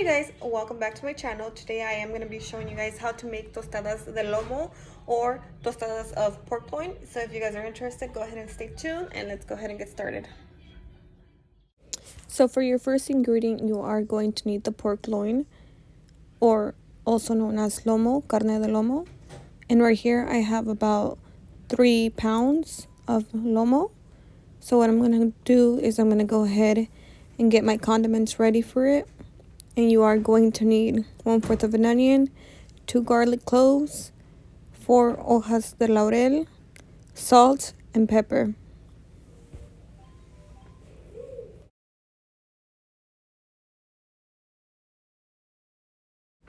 guys, welcome back to my channel. Today I am going to be showing you guys how to make tostadas de lomo or tostadas of pork loin. So if you guys are interested, go ahead and stay tuned and let's go ahead and get started. So for your first ingredient, you are going to need the pork loin, or also known as lomo, carne de lomo. And right here I have about 3 pounds of lomo. So what I'm going to do is I'm going to go ahead and get my condiments ready for it. And you are going to need 1/4 of an onion, 2 garlic cloves, 4 hojas de laurel, salt, and pepper.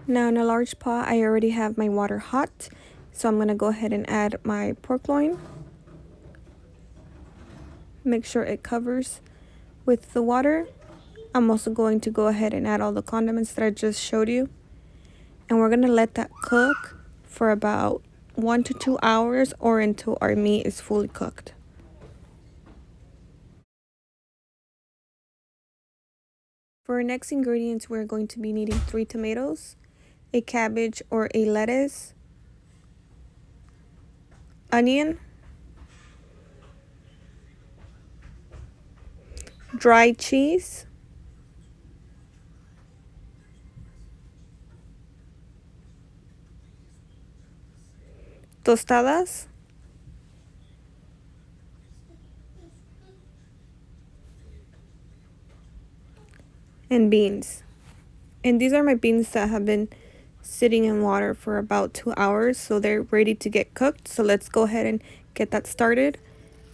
Now in a large pot, I already have my water hot, so I'm going to go ahead and add my pork loin. Make sure it covers with the water. I'm also going to go ahead and add all the condiments that I just showed you. And we're going to let that cook for about 1 to 2 hours or until our meat is fully cooked. For our next ingredients, we're going to be needing 3 tomatoes, a cabbage or a lettuce, onion, dried cheese, tostadas, and beans. And these are my beans that have been sitting in water for about 2 hours, so they're ready to get cooked. So let's go ahead and get that started.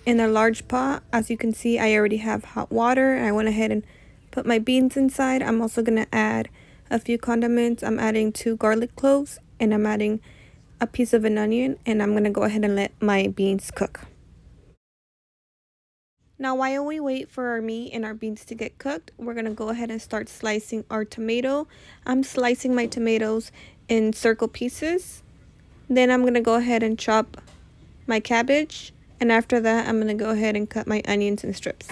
In a large pot, as you can see, I already have hot water. I went ahead and put my beans inside. I'm also going to add a few condiments. I'm adding 2 garlic cloves, and I'm adding a piece of an onion, and I'm going to go ahead and let my beans cook. Now while we wait for our meat and our beans to get cooked, we're going to go ahead and start slicing our tomato. I'm slicing my tomatoes in circle pieces. Then I'm going to go ahead and chop my cabbage, and after that I'm going to go ahead and cut my onions in strips.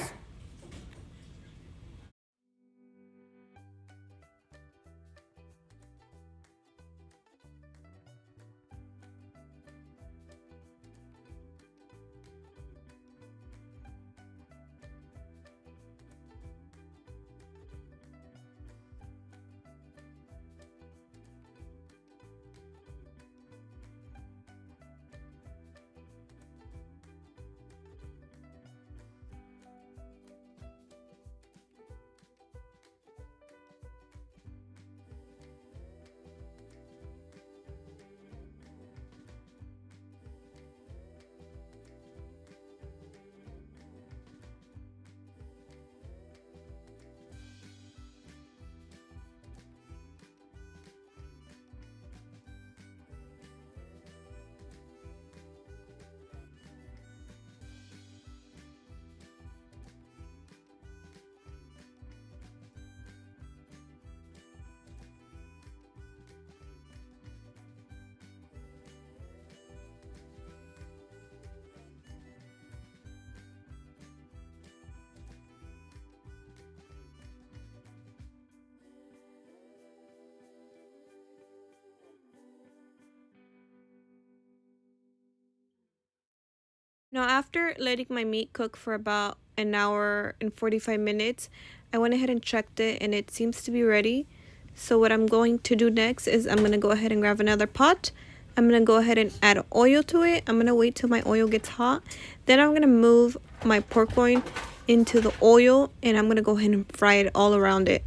Now after letting my meat cook for about an hour and 45 minutes, I went ahead and checked it and it seems to be ready. So what I'm going to do next is I'm going to go ahead and grab another pot. I'm going to go ahead and add oil to it. I'm going to wait till my oil gets hot. Then I'm going to move my pork loin into the oil and I'm going to go ahead and fry it all around it.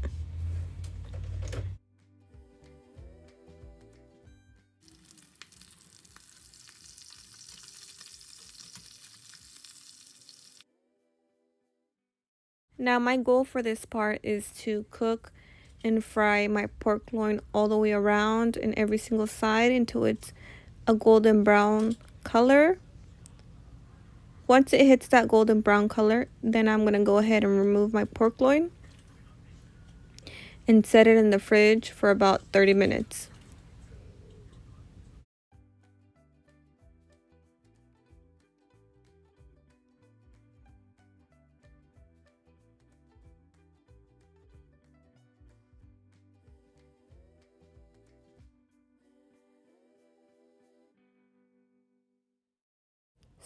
Now my goal for this part is to cook and fry my pork loin all the way around and every single side until it's a golden brown color. Once it hits that golden brown color, then I'm going to go ahead and remove my pork loin and set it in the fridge for about 30 minutes.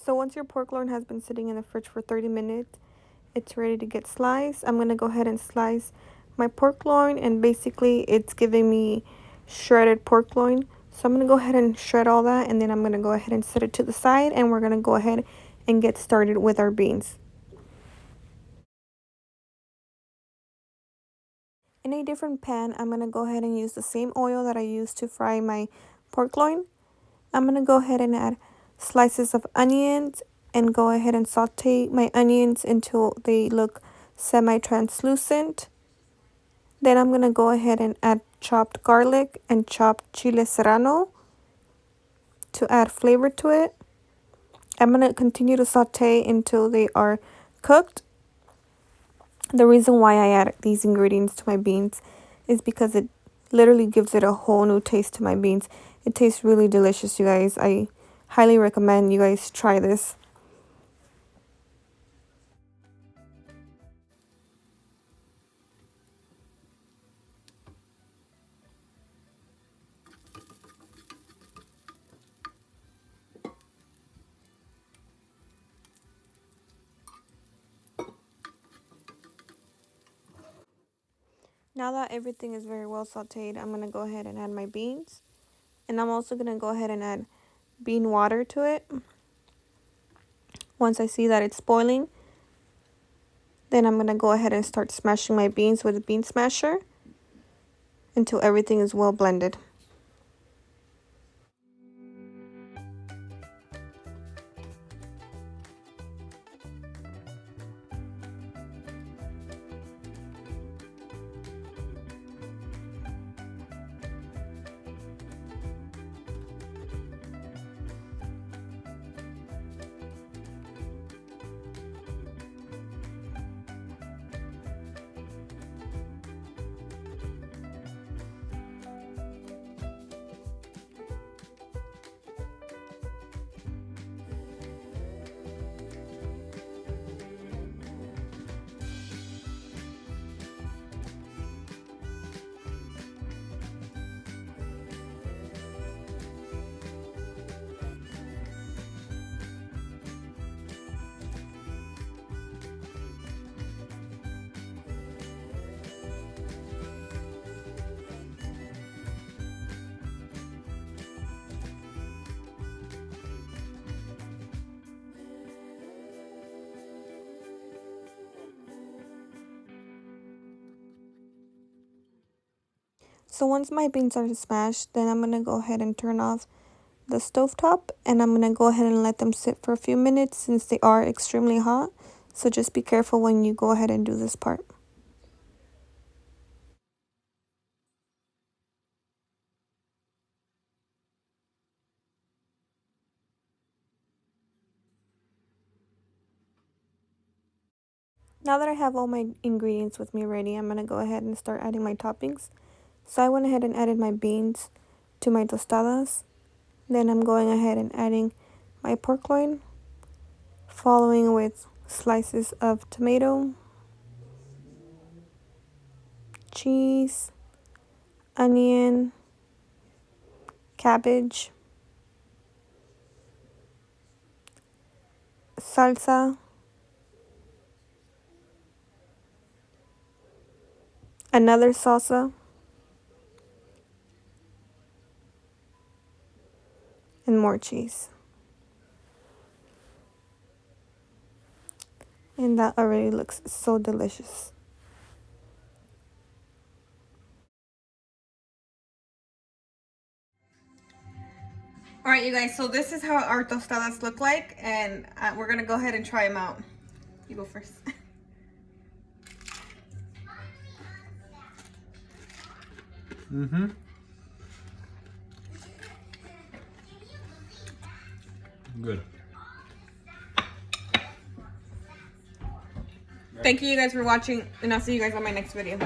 So once your pork loin has been sitting in the fridge for 30 minutes, it's ready to get sliced. I'm going to go ahead and slice my pork loin, and basically it's giving me shredded pork loin. So I'm going to go ahead and shred all that, and then I'm going to go ahead and set it to the side, and we're going to go ahead and get started with our beans. In a different pan, I'm going to go ahead and use the same oil that I used to fry my pork loin. I'm going to go ahead and add slices of onions and go ahead and saute my onions until they look semi-translucent. Then I'm going to go ahead and add chopped garlic and chopped chile serrano to add flavor to it. I'm going to continue to saute until they are cooked. The reason why I add these ingredients to my beans is because it literally gives it a whole new taste to my beans. It tastes really delicious, you guys. I highly recommend you guys try this. Now that everything is very well sauteed, I'm going to go ahead and add my beans. And I'm also going to go ahead and add bean water to it. Once I see that it's boiling, then I'm going to go ahead and start smashing my beans with a bean smasher until everything is well blended. So once my beans are smashed, then I'm going to go ahead and turn off the stovetop, and I'm going to go ahead and let them sit for a few minutes since they are extremely hot. So just be careful when you go ahead and do this part. Now that I have all my ingredients with me ready, I'm going to go ahead and start adding my toppings. So I went ahead and added my beans to my tostadas. Then I'm going ahead and adding my pork loin, following with slices of tomato, cheese, onion, cabbage, salsa, another salsa, and more cheese. And that already looks so delicious. All right, you guys, so this is how our tostadas look like, and we're gonna go ahead and try them out. You go first. Mm-hmm. Good. Thank you guys for watching, and I'll see you guys on my next video.